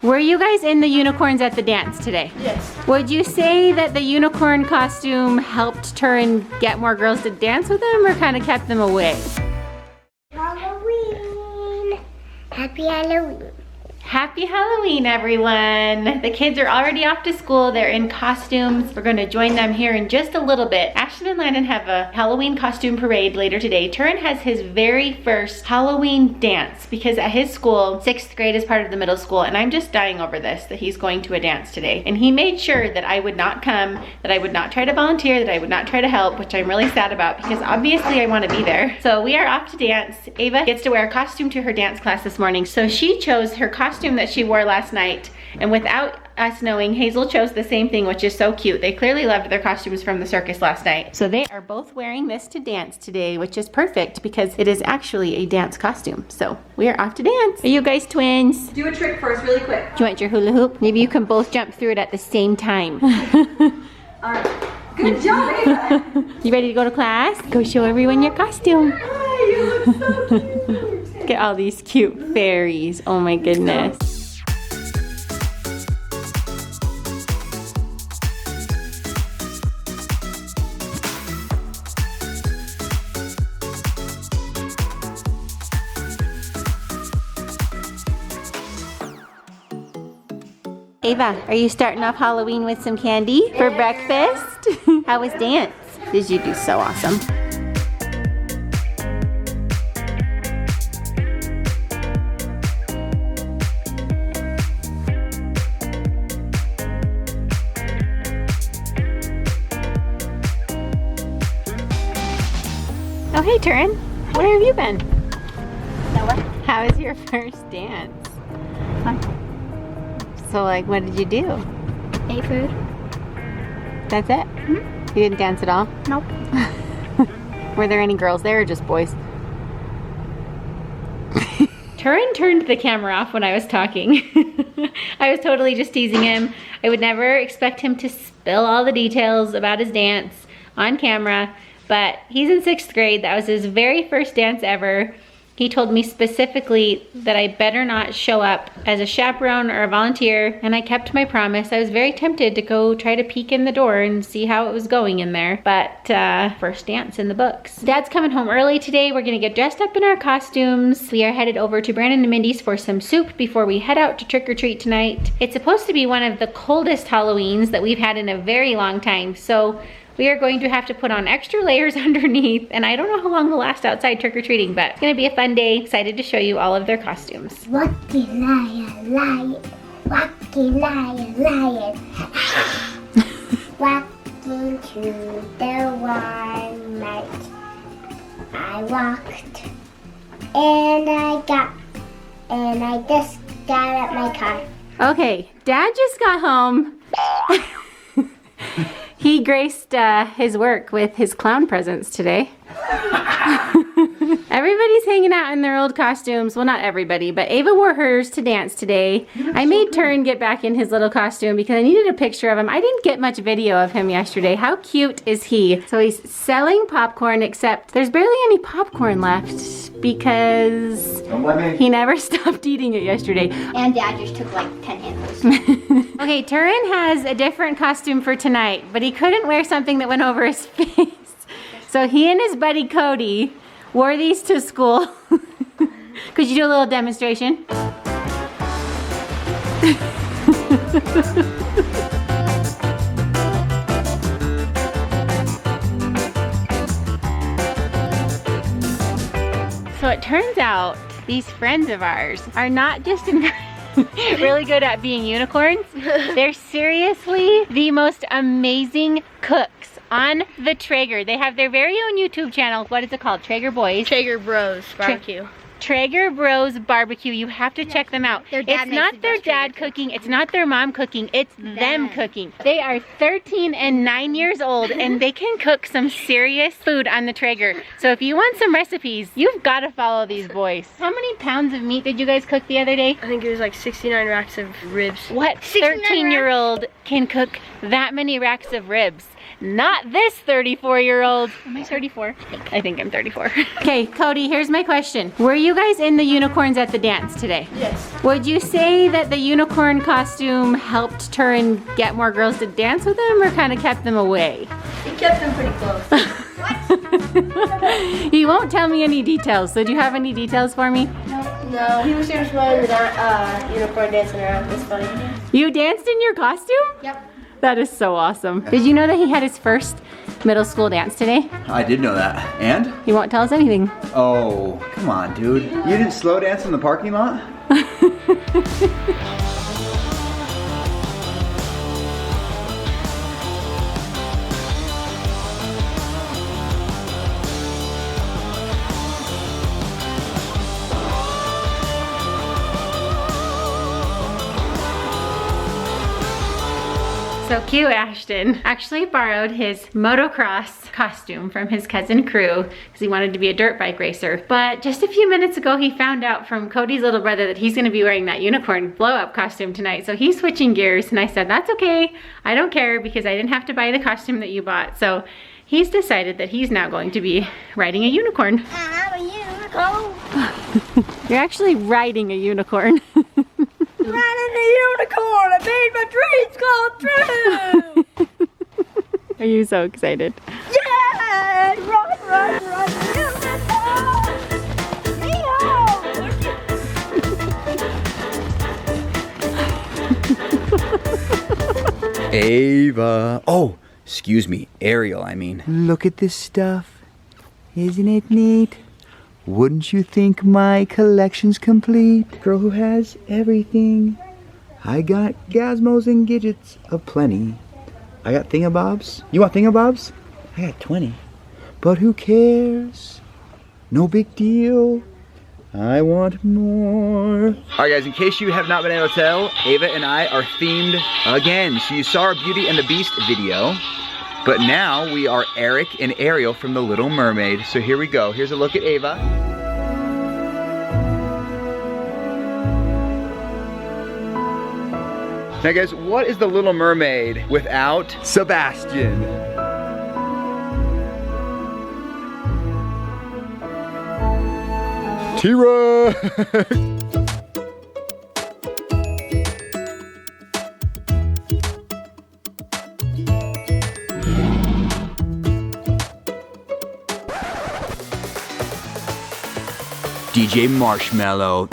Were you guys in the unicorns at the dance today? Yes. Would you say that the unicorn costume helped Turin get more girls to dance with him or kind of kept them away? Halloween. Happy Halloween. Happy Halloween, everyone. The kids are already off to school. They're in costumes. We're going to join them here in just a little bit. Ashton and Landon have a Halloween costume parade later today. Turin has his very first Halloween dance because at his school, 6th grade is part of the middle school, and I'm just dying over this, that he's going to a dance today. And he made sure that I would not come, that I would not try to volunteer, that I would not try to help, which I'm really sad about because obviously I want to be there. So we are off to dance. Ava gets to wear a costume to her dance class this morning. So she chose her costume that she wore last night, and without us knowing, Hazel chose the same thing, which is so cute. They clearly loved their costumes from the circus last night. So they are both wearing this to dance today, which is perfect because it is actually a dance costume. So we are off to dance. Are you guys twins? Do a trick first, really quick. Do you want your hula hoop? Maybe you can both jump through it at the same time. All right. Good job, Ava. You ready to go to class? Go show everyone your costume. Hi, you look so cute. Look at all these cute fairies. Oh my goodness. Ava, are you starting off Halloween with some candy for breakfast? How was dance? Did you do so awesome? Oh, hey, Turin. Where have you been? Nowhere. How was your first dance? Fun. So, like, what did you do? Ate food. That's it? Mm-hmm. You didn't dance at all? Nope. Were there any girls there or just boys? Turin turned the camera off when I was talking. I was totally just teasing him. I would never expect him to spill all the details about his dance on camera. But he's in 6th grade. That was his very first dance ever. He told me specifically that I better not show up as a chaperone or a volunteer, and I kept my promise. I was very tempted to go try to peek in the door and see how it was going in there, but first dance in the books. Dad's coming home early today. We're gonna get dressed up in our costumes. We are headed over to Brandon and Mindy's for some soup before we head out to trick or treat tonight. It's supposed to be one of the coldest Halloweens that we've had in a very long time, so we are going to have to put on extra layers underneath, and I don't know how long we'll last outside trick-or-treating, but it's gonna be a fun day. Excited to show you all of their costumes. Wacky lion, lion. Wacky lion, lion. Walking to the Walmart. I walked, and I just got out my car. Okay, Dad just got home. He graced his work with his clown presence today. Everybody's hanging out in their old costumes. Well, not everybody, but Ava wore hers to dance today. I made Turin get back in his little costume because I needed a picture of him. I didn't get much video of him yesterday. How cute is he? So he's selling popcorn, except there's barely any popcorn left because he never stopped eating it yesterday. And Dad just took like 10 handfuls. Okay, Turin has a different costume for tonight, but he couldn't wear something that went over his face. So he and his buddy Cody wore these to school. Could you do a little demonstration? So it turns out these friends of ours are not just really good at being unicorns. They're seriously the most amazing cooks on the Traeger. They have their very own YouTube channel. What is it called? Traeger Boys? Traeger Bros Barbecue. Traeger Bros Barbecue. You have to check them out. It's not their dad cooking. It's not their mom cooking. It's them cooking. They are 13 and 9 years old and they can cook some serious food on the Traeger. So if you want some recipes, you've got to follow these boys. How many pounds of meat did you guys cook the other day? I think it was like 69 racks of ribs. What 13-year-old can cook that many racks of ribs? Not this 34-year-old. Am I 34? I think I'm 34. Okay, Cody, here's my question. Were you guys in the unicorns at the dance today? Yes. Would you say that the unicorn costume helped Turin get more girls to dance with him or kind of kept them away? It kept them pretty close. You won't tell me any details, so do you have any details for me? No, he was just running the unicorn dancing around. It was funny. You danced in your costume? Yep. That is so awesome. Did you know that he had his first middle school dance today? I did know that. And? He won't tell us anything. Oh, come on, dude. You didn't slow dance in the parking lot? So cute, Ashton actually borrowed his motocross costume from his cousin Crew because he wanted to be a dirt bike racer. But just a few minutes ago, he found out from Cody's little brother that he's gonna be wearing that unicorn blow up costume tonight. So he's switching gears and I said, that's okay. I don't care because I didn't have to buy the costume that you bought. So he's decided that he's now going to be riding a unicorn. I'm a unicorn. You're actually riding a unicorn. Riding the unicorn! I made my dreams come true! Are you so excited? Yeah! Run, run, run! Yeehaw! Ava. Oh, excuse me, Ariel, I mean. Look at this stuff. Isn't it neat? Wouldn't you think my collection's complete? Girl who has everything. I got gazmos and gadgets aplenty. I got thingamabobs. You want thingamabobs? I got 20. But who cares? No big deal. I want more. Alright guys, in case you have not been able to tell, Ava and I are themed again. So you saw our Beauty and the Beast video. But now we are Eric and Ariel from The Little Mermaid. So here we go. Here's a look at Ava. Now guys, what is The Little Mermaid without Sebastian? T-Rex! DJ Marshmello.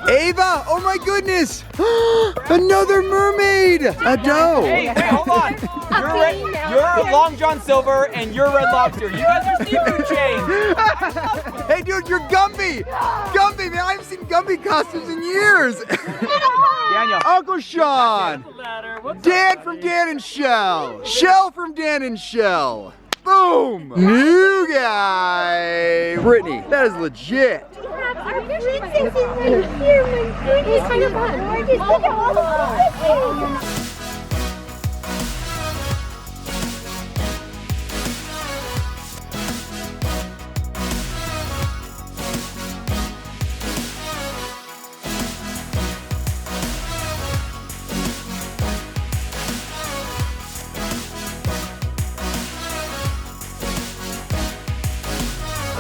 Ava! Oh my goodness! Another mermaid! A doe! Hey, hold on! You're Long John Silver and you're Red Lobster. You guys are seafood chains! Hey dude, you're Gumby! Gumby, man, I haven't seen Gumby costumes in years! Daniel. Uncle Sean! Dan from Dan and Shell! Shell from Dan and Shell! Boom! New guy! Brittany, that is legit! Our princess is right here, my goodness. Look at all the princesses.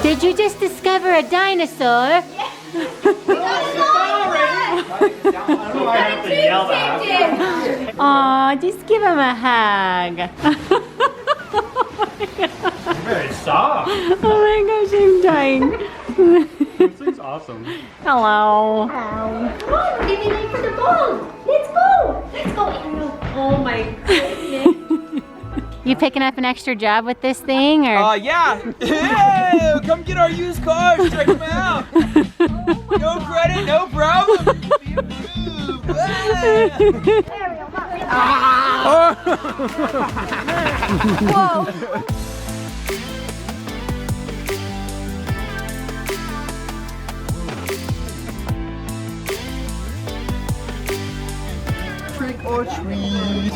Did you just discover a dinosaur? Aw, just give him a hug. Very soft. Oh my gosh, I'm dying. This thing's awesome. Hello. Come on, we're getting late for the ball. Let's go. Let's go, Ariel. Oh my goodness. You picking up an extra job with this thing, or? Yeah. Hey, come get our used cars. Check them out. No credit, no problem. Whoa! Trick or treat.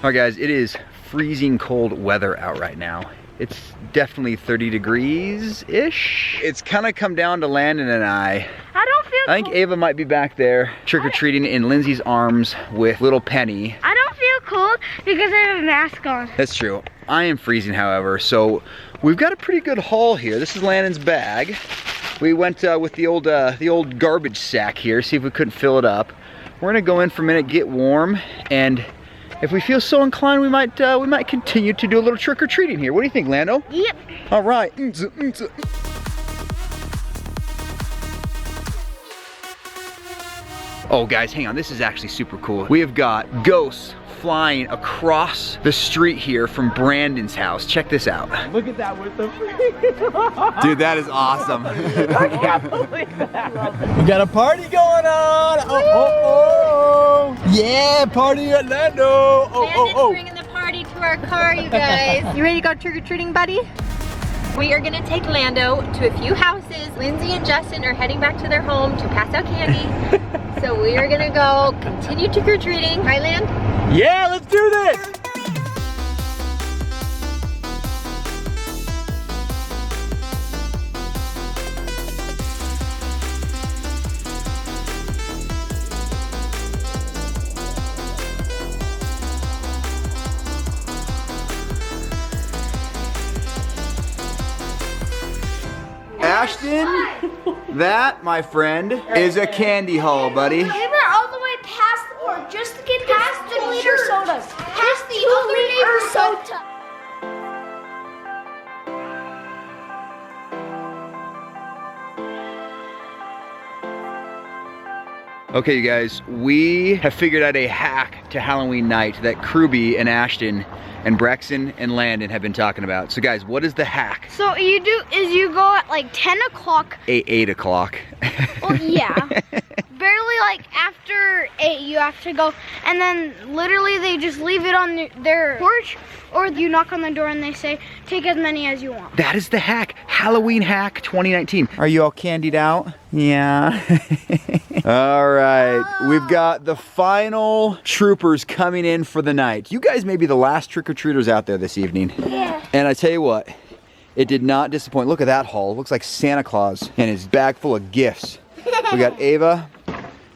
All right, guys, it is freezing cold weather out right now. It's definitely 30 degrees-ish. It's kind of come down to Landon and I. I don't feel I think Ava might be back there trick-or-treating in Lindsay's arms with little Penny. I don't feel cold because I have a mask on. That's true. I am freezing, however, so we've got a pretty good haul here. This is Landon's bag. We went with the old garbage sack here, see if we couldn't fill it up. We're gonna go in for a minute, get warm, and if we feel so inclined, we might continue to do a little trick-or-treating here. What do you think, Lando? Yep. All right. Oh, guys, hang on. This is actually super cool. We have got ghosts flying across the street here from Brandon's house. Check this out. Look at that with the Dude, that is awesome. I can't believe that. We got a party going on. Oh. Yeah, party at Lando. Landon's bringing the party to our car, you guys. You ready to go trick-or-treating, buddy? We are gonna take Lando to a few houses. Lindsay and Justin are heading back to their home to pass out candy. So we are gonna go continue trick-or-treating. Right, Land? Yeah, let's do this. Ashton, that, my friend, is a candy haul, buddy. We went all the way past the board just to get past the liter sodas. Past the 2-liter soda. Okay, you guys, we have figured out a hack to Halloween night that Kruby and Ashton and Brexton and Landon have been talking about. So guys, what is the hack? So you go at like 10 o'clock. 8 o'clock. Well, yeah. Barely like after 8 you have to go, and then literally they just leave it on their porch, or you knock on the door and they say, take as many as you want. That is the hack. Halloween hack 2019. Are you all candied out? Yeah. All right, we've got the final troopers coming in for the night. You guys may be the last trick-or-treaters out there this evening. Yeah. And I tell you what, it did not disappoint. Look at that haul. It looks like Santa Claus and his bag full of gifts. We got Ava,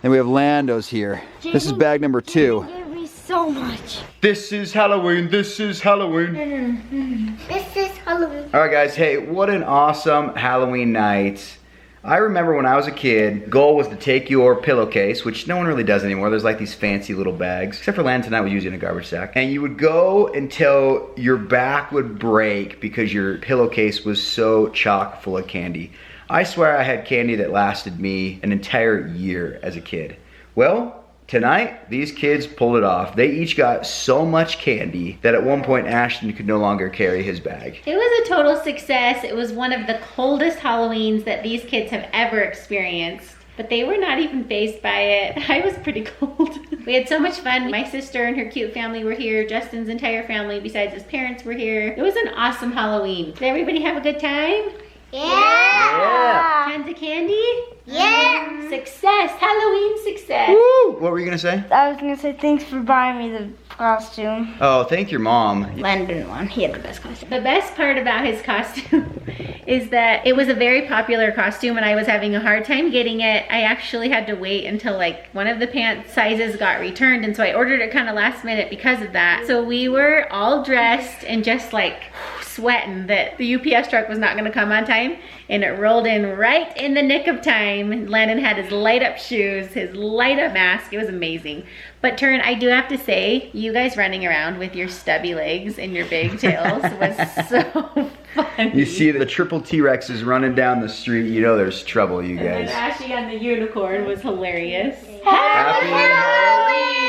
and we have Lando's here. This is bag number 2. Gave me so much. This is Halloween, this is Halloween. This is Halloween. All right, guys, hey, what an awesome Halloween night. I remember when I was a kid, goal was to take your pillowcase, which no one really does anymore. There's like these fancy little bags, except for Landon tonight was using a garbage sack. And you would go until your back would break because your pillowcase was so chock full of candy. I swear I had candy that lasted me an entire year as a kid. Well, tonight, these kids pulled it off. They each got so much candy that at one point Ashton could no longer carry his bag. It was a total success. It was one of the coldest Halloweens that these kids have ever experienced. But they were not even fazed by it. I was pretty cold. We had so much fun. My sister and her cute family were here. Justin's entire family, besides his parents, were here. It was an awesome Halloween. Did everybody have a good time? Yeah. Tons of candy? Yeah. Success. Halloween success. Woo! What were you gonna say? I was gonna say thanks for buying me the costume. Oh, thank your mom. Landon won. He had the best costume. The best part about his costume is that it was a very popular costume and I was having a hard time getting it. I actually had to wait until like one of the pant sizes got returned, and so I ordered it kind of last minute because of that. So we were all dressed and just like sweating that the UPS truck was not gonna come on time, and it rolled in right in the nick of time. Landon had his light up shoes, his light up mask. It was amazing. But Turn, I do have to say, you guys running around with your stubby legs and your big tails was so funny. You see the triple T-Rexes running down the street, you know there's trouble, you guys. And then Ashley on the unicorn was hilarious. Happy Halloween!